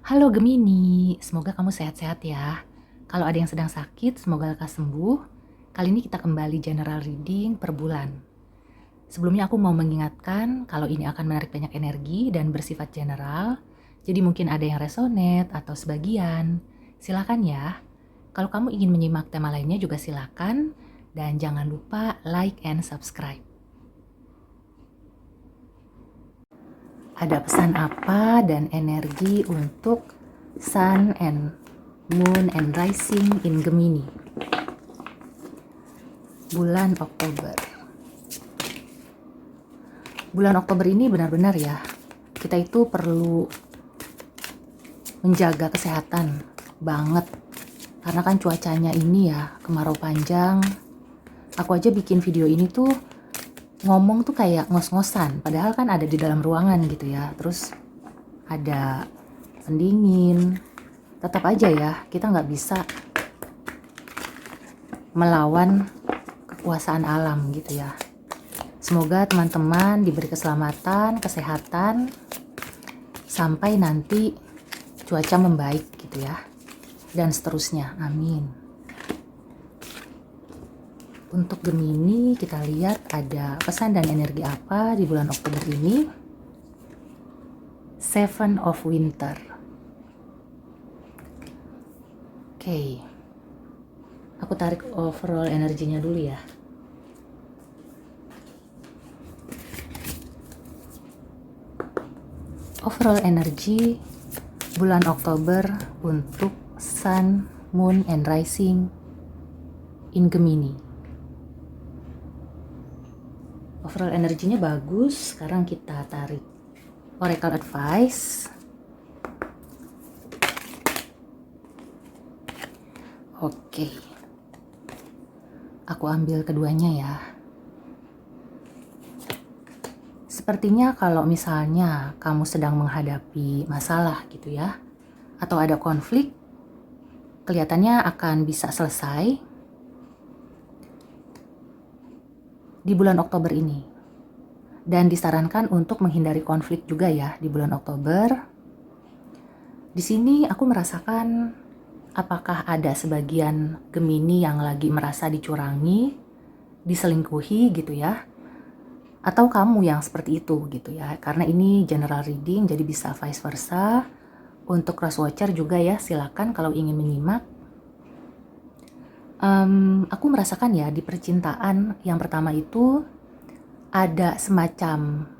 Halo Gemini, semoga kamu sehat-sehat ya. Kalau ada yang sedang sakit, semoga lekas sembuh. Kali ini kita kembali general reading per bulan. Sebelumnya aku mau mengingatkan kalau ini akan menarik banyak energi dan bersifat general. Jadi mungkin ada yang resonate atau sebagian. Silakan ya. Kalau kamu ingin menyimak tema lainnya juga silakan. Dan jangan lupa like and subscribe. Ada pesan apa dan energi untuk Sun and Moon and Rising in Gemini bulan Oktober. Bulan Oktober ini benar-benar ya, kita itu perlu menjaga kesehatan banget. Karena kan cuacanya ini ya, kemarau panjang. Aku aja bikin video ini tuh ngomong tuh kayak ngos-ngosan, padahal kan ada di dalam ruangan gitu ya. Terus ada pendingin. Tetap aja ya, kita nggak bisa melawan kekuasaan alam gitu ya. Semoga teman-teman diberi keselamatan, kesehatan, sampai nanti cuaca membaik gitu ya. Dan seterusnya, amin. Untuk Gemini, kita lihat ada pesan dan energi apa di bulan Oktober ini. Seven of Winter. Oke. Aku tarik overall energinya dulu ya. Overall energi bulan Oktober untuk Sun, Moon, and Rising in Gemini. Overall energinya bagus. Sekarang kita tarik Oracle Advice. Oke. Aku ambil keduanya ya. Sepertinya kalau misalnya kamu sedang menghadapi masalah gitu ya, atau ada konflik, kelihatannya akan bisa selesai di bulan Oktober ini. Dan disarankan untuk menghindari konflik juga ya di bulan Oktober. Di sini aku merasakan apakah ada sebagian Gemini yang lagi merasa dicurangi, diselingkuhi gitu ya. Atau kamu yang seperti itu gitu ya. Karena ini general reading jadi bisa vice versa. Untuk cross watcher juga ya, silakan kalau ingin menyimak. Aku merasakan ya di percintaan yang pertama itu ada semacam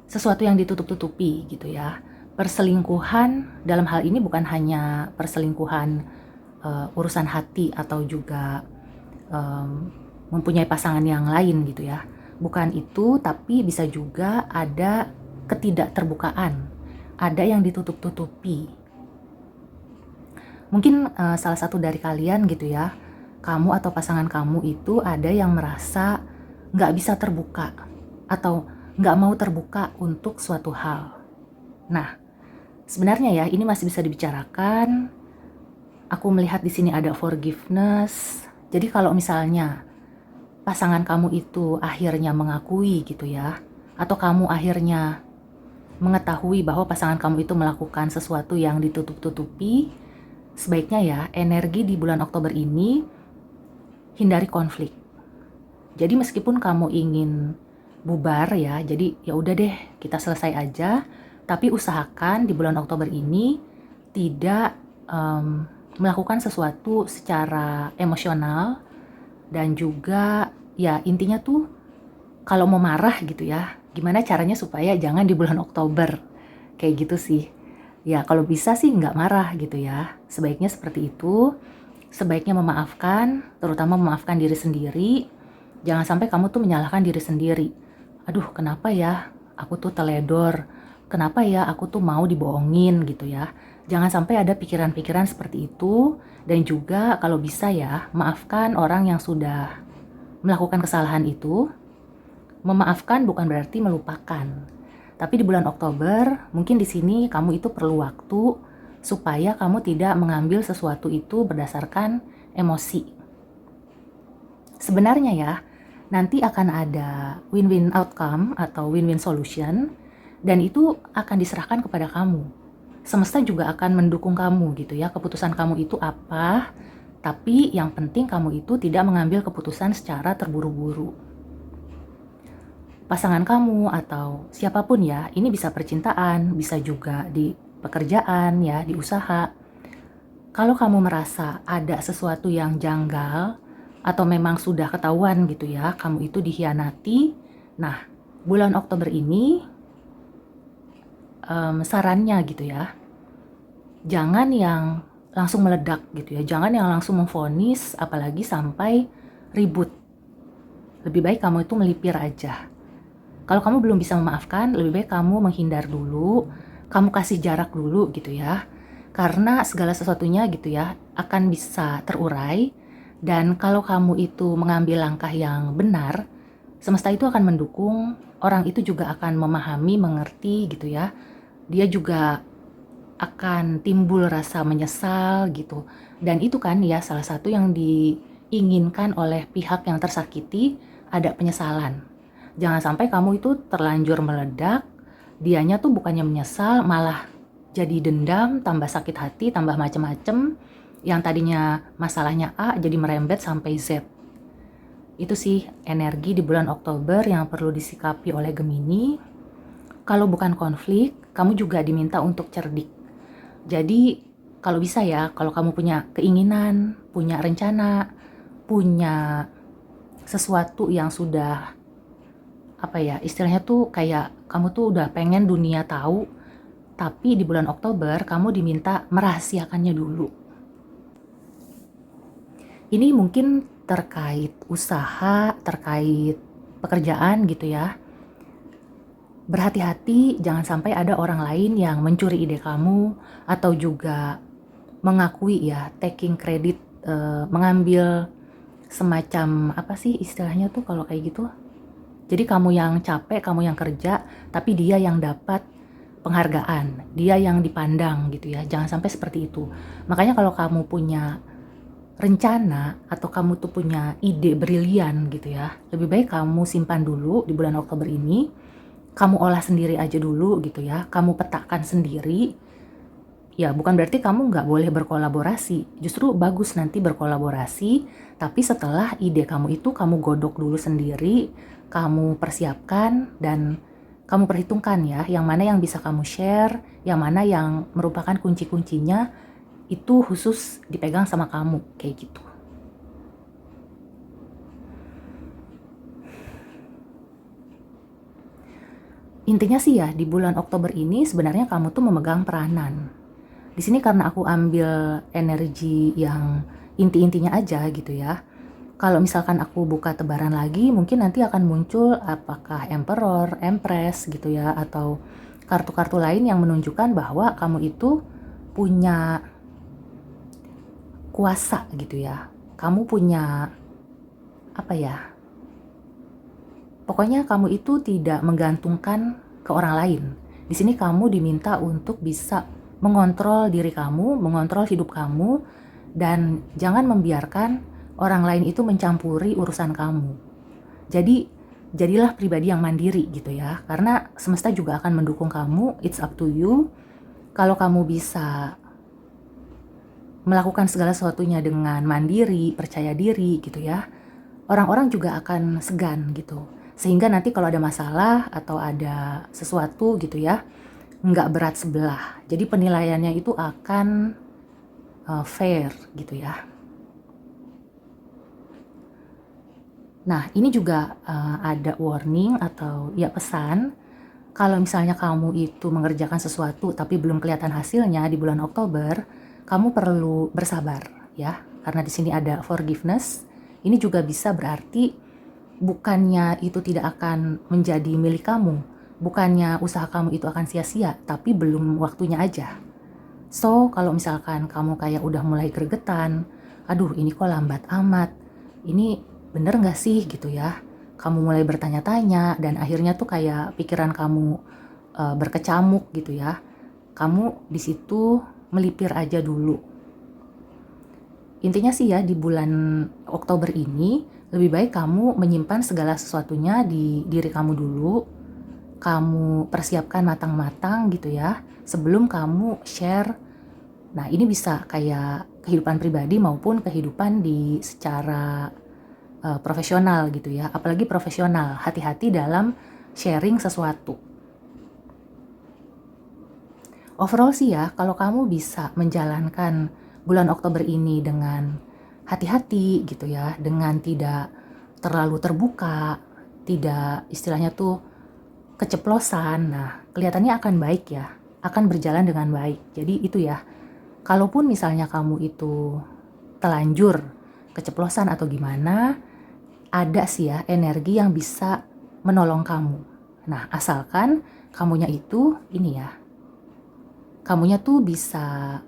sesuatu yang ditutup-tutupi gitu ya. Perselingkuhan dalam hal ini bukan hanya perselingkuhan urusan hati atau juga mempunyai pasangan yang lain gitu ya. Bukan itu, tapi bisa juga ada ketidakterbukaan, ada yang ditutup-tutupi. Mungkin salah satu dari kalian gitu ya, kamu atau pasangan kamu itu ada yang merasa nggak bisa terbuka atau nggak mau terbuka untuk suatu hal. Nah, sebenarnya ya ini masih bisa dibicarakan. Aku melihat di sini ada forgiveness. Jadi kalau misalnya pasangan kamu itu akhirnya mengakui gitu ya, atau kamu akhirnya mengetahui bahwa pasangan kamu itu melakukan sesuatu yang ditutup-tutupi, sebaiknya ya energi di bulan Oktober ini hindari konflik. Jadi meskipun kamu ingin bubar ya, jadi ya udah deh kita selesai aja, tapi usahakan di bulan Oktober ini tidak melakukan sesuatu secara emosional. Dan juga ya intinya tuh kalau mau marah gitu ya, gimana caranya supaya jangan di bulan Oktober. Kayak gitu sih. Ya kalau bisa sih nggak marah gitu ya. Sebaiknya seperti itu. Sebaiknya memaafkan, terutama memaafkan diri sendiri. Jangan sampai kamu tuh menyalahkan diri sendiri. Aduh kenapa ya aku tuh teledor. Kenapa ya aku tuh mau dibohongin gitu ya. Jangan sampai ada pikiran-pikiran seperti itu. Dan juga kalau bisa ya, maafkan orang yang sudah melakukan kesalahan itu. Memaafkan bukan berarti melupakan. Tapi di bulan Oktober, mungkin di sini kamu itu perlu waktu supaya kamu tidak mengambil sesuatu itu berdasarkan emosi. Sebenarnya ya, nanti akan ada win-win outcome atau win-win solution, dan itu akan diserahkan kepada kamu. semesta juga akan mendukung kamu gitu ya. Keputusan kamu itu apa, tapi yang penting kamu itu tidak mengambil keputusan secara terburu-buru. Pasangan kamu atau siapapun ya, ini bisa percintaan, bisa juga di pekerjaan ya, di usaha. Kalau kamu merasa ada sesuatu yang janggal atau memang sudah ketahuan gitu ya, kamu itu dikhianati. Nah, bulan Oktober ini sarannya gitu ya, jangan yang langsung meledak gitu ya, jangan yang langsung memvonis, apalagi sampai ribut. Lebih baik kamu itu melipir aja. Kalau kamu belum bisa memaafkan, lebih baik kamu menghindar dulu, kamu kasih jarak dulu gitu ya. Karena segala sesuatunya gitu ya akan bisa terurai, dan kalau kamu itu mengambil langkah yang benar, semesta itu akan mendukung, orang itu juga akan memahami, mengerti gitu ya. Dia juga akan timbul rasa menyesal gitu. Dan itu kan ya salah satu yang diinginkan oleh pihak yang tersakiti, ada penyesalan. Jangan sampai kamu itu terlanjur meledak, dianya tuh bukannya menyesal, malah jadi dendam, tambah sakit hati, tambah macem-macem. Yang tadinya masalahnya A jadi merembet sampai Z. Itu sih energi di bulan Oktober yang perlu disikapi oleh Gemini. Kalau bukan konflik, kamu juga diminta untuk cerdik. Jadi kalau bisa ya, kalau kamu punya keinginan, punya rencana, punya sesuatu yang sudah apa ya, istilahnya tuh kayak kamu tuh udah pengen dunia tahu, tapi di bulan Oktober kamu diminta merahasiakannya dulu. Ini mungkin terkait usaha, terkait pekerjaan gitu ya. Berhati-hati jangan sampai ada orang lain yang mencuri ide kamu atau juga mengakui ya, taking credit, mengambil semacam apa sih istilahnya tuh kalau kayak gitu. Jadi kamu yang capek, kamu yang kerja, tapi dia yang dapat penghargaan, dia yang dipandang gitu ya. Jangan sampai seperti itu. Makanya kalau kamu punya rencana atau kamu tuh punya ide brilian gitu ya, lebih baik kamu simpan dulu di bulan Oktober ini. Kamu olah sendiri aja dulu gitu ya. Kamu petakan sendiri. Ya bukan berarti kamu nggak boleh berkolaborasi. Justru bagus nanti berkolaborasi, tapi setelah ide kamu itu kamu godok dulu sendiri, kamu persiapkan dan kamu perhitungkan ya, yang mana yang bisa kamu share, yang mana yang merupakan kunci-kuncinya itu khusus dipegang sama kamu, kayak gitu. Intinya sih ya, di bulan Oktober ini sebenarnya kamu tuh memegang peranan. Di sini karena aku ambil energi yang inti-intinya aja gitu ya. Kalau misalkan aku buka tebaran lagi, mungkin nanti akan muncul apakah Emperor, Empress gitu ya, atau kartu-kartu lain yang menunjukkan bahwa kamu itu punya kuasa gitu ya. Kamu punya apa ya? Pokoknya kamu itu tidak menggantungkan ke orang lain. Di sini kamu diminta untuk bisa mengontrol diri kamu, mengontrol hidup kamu, dan jangan membiarkan orang lain itu mencampuri urusan kamu. Jadi, jadilah pribadi yang mandiri gitu ya. Karena semesta juga akan mendukung kamu, it's up to you. Kalau kamu bisa melakukan segala sesuatunya dengan mandiri, percaya diri gitu ya, orang-orang juga akan segan gitu. Sehingga nanti kalau ada masalah atau ada sesuatu gitu ya, nggak berat sebelah. Jadi penilaiannya itu akan fair gitu ya. Nah ini juga ada warning atau ya pesan, kalau misalnya kamu itu mengerjakan sesuatu tapi belum kelihatan hasilnya di bulan Oktober, kamu perlu bersabar ya, karena di sini ada forgiveness. Ini juga bisa berarti bukannya itu tidak akan menjadi milik kamu, bukannya usaha kamu itu akan sia-sia, tapi belum waktunya aja. So, kalau misalkan kamu kayak udah mulai gregetan, aduh ini kok lambat amat, ini bener gak sih gitu ya. Kamu mulai bertanya-tanya dan akhirnya tuh kayak pikiran kamu berkecamuk gitu ya. Kamu di situ melipir aja dulu. Intinya sih ya, di bulan Oktober ini lebih baik kamu menyimpan segala sesuatunya di diri kamu dulu. kamu persiapkan matang-matang gitu ya, sebelum kamu share. Nah, ini bisa kayak kehidupan pribadi maupun kehidupan di secara profesional gitu ya. Apalagi profesional, hati-hati dalam sharing sesuatu. Overall sih ya, kalau kamu bisa menjalankan bulan Oktober ini dengan hati-hati gitu ya, dengan tidak terlalu terbuka, tidak istilahnya tuh keceplosan. Nah, kelihatannya akan baik ya, akan berjalan dengan baik. Jadi itu ya, kalaupun misalnya kamu itu telanjur, keceplosan atau gimana, ada sih ya energi yang bisa menolong kamu. Nah, asalkan kamunya itu ini ya, kamunya tuh bisa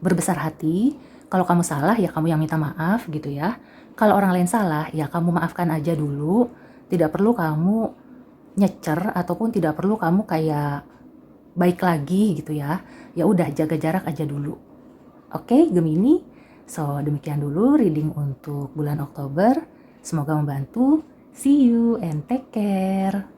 berbesar hati. Kalau kamu salah ya kamu yang minta maaf gitu ya. Kalau orang lain salah ya kamu maafkan aja dulu. Tidak perlu kamu nyecer ataupun tidak perlu kamu kayak baik lagi gitu ya. Ya udah jaga jarak aja dulu. Oke, Gemini. So, demikian dulu reading untuk bulan Oktober. Semoga membantu. See you and take care.